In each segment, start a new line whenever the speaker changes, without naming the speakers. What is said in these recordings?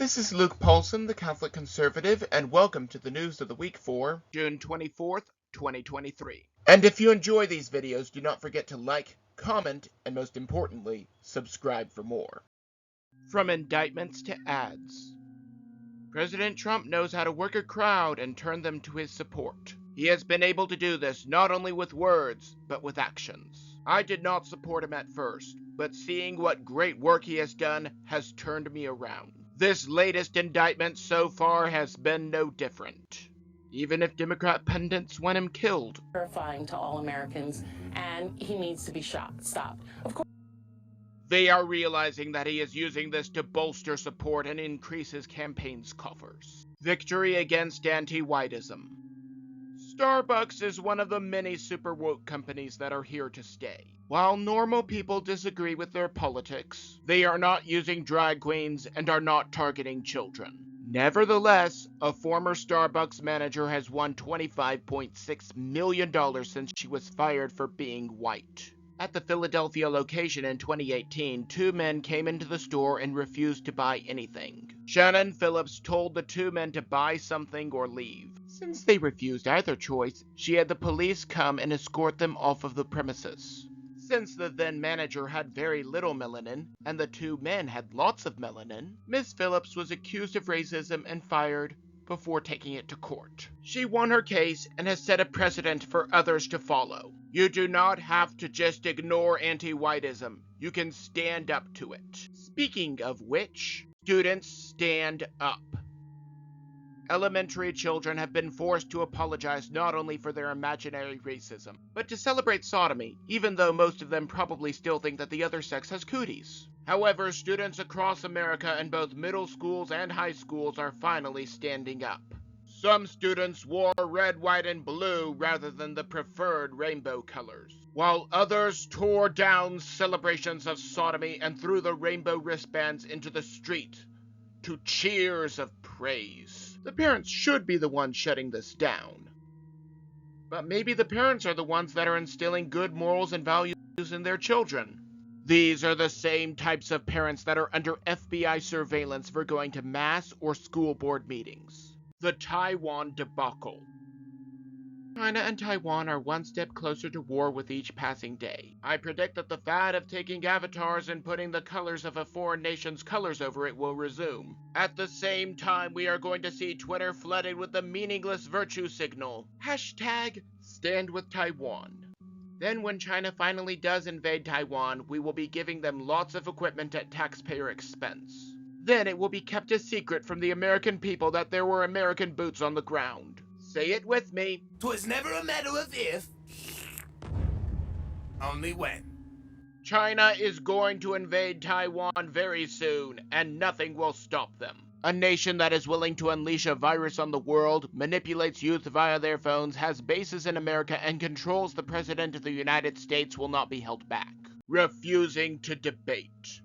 This is Luke Paulson, the Catholic Conservative, and welcome to the news of the week for
June 24th, 2023.
And if you enjoy these videos, do not forget to like, comment, and most importantly, subscribe for more.
From indictments to ads. President Trump knows how to work a crowd and turn them to his support. He has been able to do this not only with words, but with actions. I did not support him at first, but seeing what great work he has done has turned me around. This latest indictment so far has been no different. Even if Democrat pundits want him killed.
Terrifying to all Americans, and he needs to be stopped. Of course.
They are realizing that he is using this to bolster support and increase his campaign's coffers. Victory against Anti-Whitism. Starbucks is one of the many super woke companies that are here to stay. While normal people disagree with their politics, they are not using drag queens and are not targeting children. Nevertheless, a former Starbucks manager has won $25.6 million since she was fired for being white. At the Philadelphia location in 2018, two men came into the store and refused to buy anything. Shannon Phillips told the two men to buy something or leave. Since they refused either choice, she had the police come and escort them off of the premises. Since the then manager had very little melanin, and the two men had lots of melanin, Miss Phillips was accused of racism and fired before taking it to court. She won her case and has set a precedent for others to follow. You do not have to just ignore anti-whitism. You can stand up to it. Speaking of which, students stand up. Elementary children have been forced to apologize not only for their imaginary racism, but to celebrate sodomy, even though most of them probably still think that the other sex has cooties. However, students across America in both middle schools and high schools are finally standing up. Some students wore red, white, and blue rather than the preferred rainbow colors, while others tore down celebrations of sodomy and threw the rainbow wristbands into the street to cheers of praise. The parents should be the ones shutting this down. But maybe the parents are the ones that are instilling good morals and values in their children. These are the same types of parents that are under FBI surveillance for going to mass or school board meetings. The Taiwan Debacle. China and Taiwan are one step closer to war with each passing day. I predict that the fad of taking avatars and putting the colors of a foreign nation's colors over it will resume. At the same time, we are going to see Twitter flooded with the meaningless virtue signal, #StandWithTaiwan. Then when China finally does invade Taiwan, we will be giving them lots of equipment at taxpayer expense. Then it will be kept a secret from the American people that there were American boots on the ground. Say it with me.
'Twas never a matter of if, only when.
China is going to invade Taiwan very soon, and nothing will stop them. A nation that is willing to unleash a virus on the world, manipulates youth via their phones, has bases in America, and controls the President of the United States will not be held back. Refusing to debate.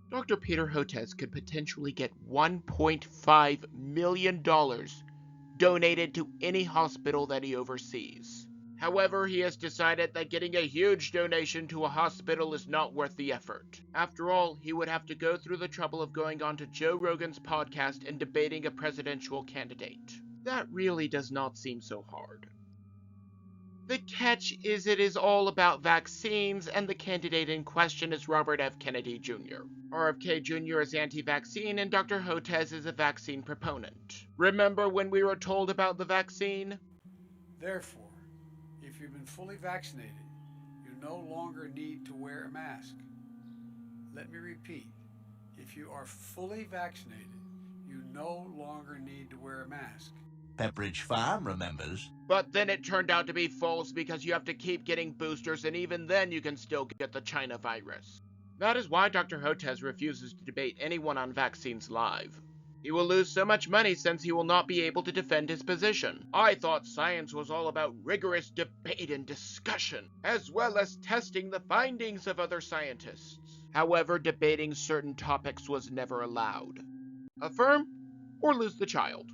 Dr. Peter Hotez could potentially get $1.5 million donated to any hospital that he oversees. However, he has decided that getting a huge donation to a hospital is not worth the effort. After all, he would have to go through the trouble of going on to Joe Rogan's podcast and debating a presidential candidate. That really does not seem so hard. The catch is it is all about vaccines, and the candidate in question is Robert F. Kennedy Jr. RFK Jr. is anti-vaccine, and Dr. Hotez is a vaccine proponent. Remember when we were told about the vaccine?
Therefore, if you've been fully vaccinated, you no longer need to wear a mask. Let me repeat, if you are fully vaccinated, you no longer need to wear a mask.
Pepperidge Farm remembers.
But then it turned out to be false because you have to keep getting boosters, and even then you can still get the China virus. That is why Dr. Hotez refuses to debate anyone on vaccines live. He will lose so much money since he will not be able to defend his position. I thought science was all about rigorous debate and discussion, as well as testing the findings of other scientists. However, debating certain topics was never allowed. Affirm or lose the child.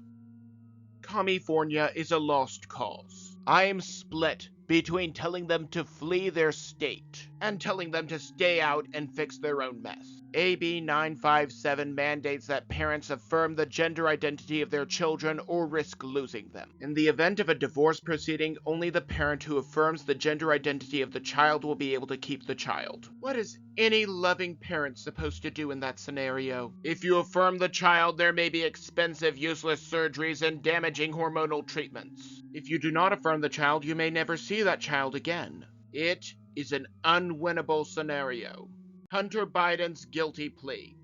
California is a lost cause. I am split between telling them to flee their state and telling them to stay out and fix their own mess. AB 957 mandates that parents affirm the gender identity of their children or risk losing them. In the event of a divorce proceeding, only the parent who affirms the gender identity of the child will be able to keep the child. What is any loving parent supposed to do in that scenario? If you affirm the child, there may be expensive, useless surgeries and damaging hormonal treatments. If you do not affirm the child, you may never see that child again. It is an unwinnable scenario. Hunter Biden's guilty plea.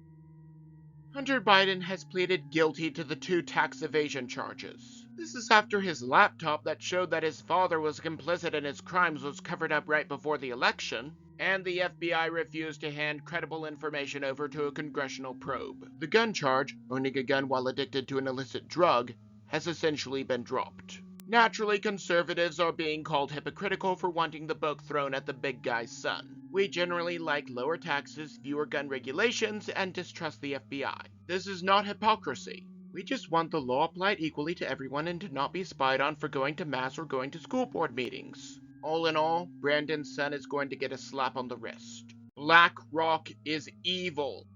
Hunter Biden has pleaded guilty to the 2 tax evasion charges. This is after his laptop that showed that his father was complicit in his crimes was covered up right before the election, and the FBI refused to hand credible information over to a congressional probe. The gun charge, owning a gun while addicted to an illicit drug, has essentially been dropped. Naturally, conservatives are being called hypocritical for wanting the book thrown at the big guy's son. We generally like lower taxes, fewer gun regulations, and distrust the FBI. This is not hypocrisy. We just want the law applied equally to everyone and to not be spied on for going to mass or going to school board meetings. All in all, Brandon's son is going to get a slap on the wrist. Blackrock is evil.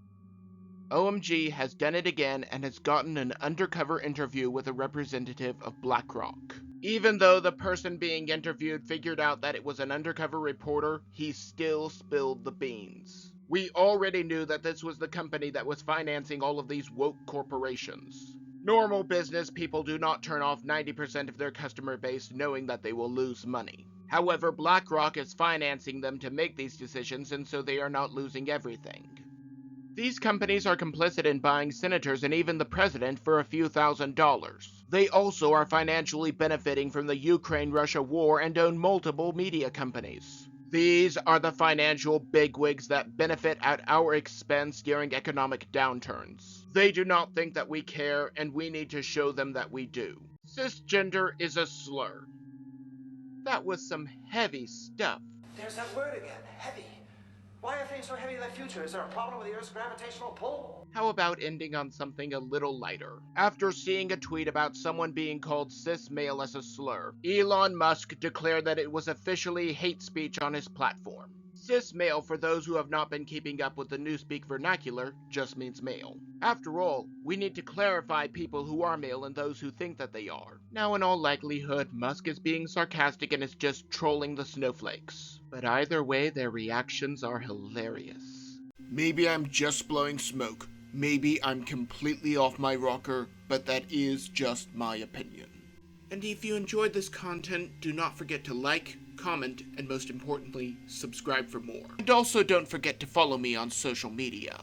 OMG has done it again and has gotten an undercover interview with a representative of Blackrock. Even though the person being interviewed figured out that it was an undercover reporter, he still spilled the beans. We already knew that this was the company that was financing all of these woke corporations. Normal business people do not turn off 90% of their customer base knowing that they will lose money. However, Blackrock is financing them to make these decisions, and so they are not losing everything. These companies are complicit in buying senators and even the president for a few $1,000s. They also are financially benefiting from the Ukraine-Russia war and own multiple media companies. These are the financial bigwigs that benefit at our expense during economic downturns. They do not think that we care, and we need to show them that we do. Cisgender is a slur. That was some heavy stuff.
There's that word again, heavy. Why are things so heavy in the future? Is there a problem with the Earth's gravitational pull?
How about ending on something a little lighter? After seeing a tweet about someone being called cis male as a slur, Elon Musk declared that it was officially hate speech on his platform. Cis male, for those who have not been keeping up with the newspeak vernacular, just means male. After all, we need to clarify people who are male and those who think that they are. Now, in all likelihood, Musk is being sarcastic and is just trolling the snowflakes. But either way, their reactions are hilarious. Maybe I'm just blowing smoke. Maybe I'm completely off my rocker, but that is just my opinion. And if you enjoyed this content, do not forget to like, comment, and most importantly, subscribe for more. And also don't forget to follow me on social media.